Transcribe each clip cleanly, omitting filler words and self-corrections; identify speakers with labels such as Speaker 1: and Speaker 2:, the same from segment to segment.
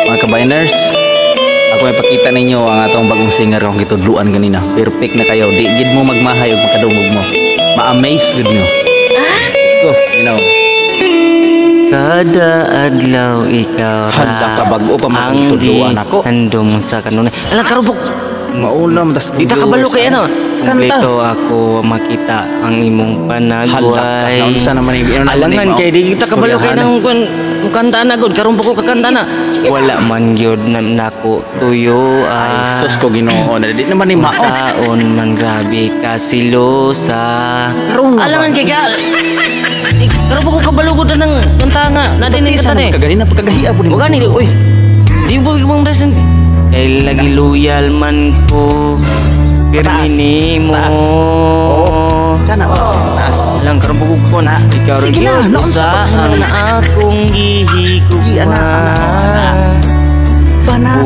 Speaker 1: Mga kabayaners, ako may pakita ninyo ang atong bagong singer akong gitudluan ganina. Perfect na kayo. Di gid mo magmahay ug makadungog mo. Ma-amaze gud nyo. Let's go.
Speaker 2: Kada adlaw ikaw
Speaker 1: Handa ka bago pa makitudluan ako.
Speaker 2: Handom sa kanunay. Alang karubok.
Speaker 1: Maulam tas
Speaker 2: Dita kabalo kay ano? Kompleto ako makita ang imong panagway.
Speaker 1: Handa ka. Naman yung
Speaker 2: alangan kay di kita kabalo kay nang kanta na gud karon ko kakanta na. Wala man gyud nako tuyo
Speaker 1: ay sus ko Ginoo na di naman ni mao.
Speaker 2: Saon man grabe ka silosa. Alangan kay ka. Karon ko kabalo gud nang kanta nga na dinhi kanta ni.
Speaker 1: Kaganina pagkagahiya po ni.
Speaker 2: Wa gani oy. Di mo mong reason. Ay lagi loyal man ko. Pirmini mo.
Speaker 1: Kana taas.
Speaker 2: Lang karambugog ko na. Ikaw rin yun saan akong gihigugma.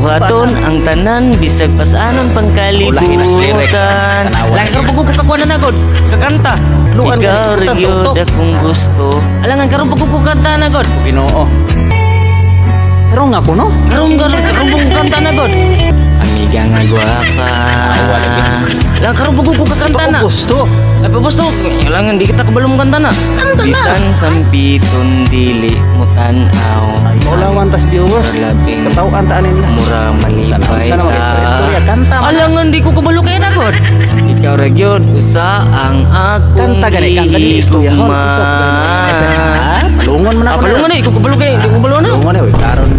Speaker 2: Buhaton ang tanan bisag pasanon pangkalibutan. Lang karambugog ko na nagod. Kakanta. Ikaw rin yun akong gusto. Alangan karambugog ko kanta nagod.
Speaker 1: Ginoo. Karong ako no?
Speaker 2: Karong kanta nagod. Amiga nga guwapa. Lang karong ko kakanta na.
Speaker 1: Gusto.
Speaker 2: Ay gusto. Lang di kita kabalong kanta na. Bisan sampiton dili mo tanaw.
Speaker 1: Mulawan tas viewers. Katawan taan nila.
Speaker 2: Mura malipay.
Speaker 1: Sana mag-istorya kanta.
Speaker 2: Alangan di ko kabalo kay nagod. Ikaw ra gyud usa ang akong
Speaker 1: kanta gani kang kani istorya hon. Palungon man ako.
Speaker 2: Palungon ni ko kabalo kay. Di ko kabalo na.
Speaker 1: Palungon ni karon.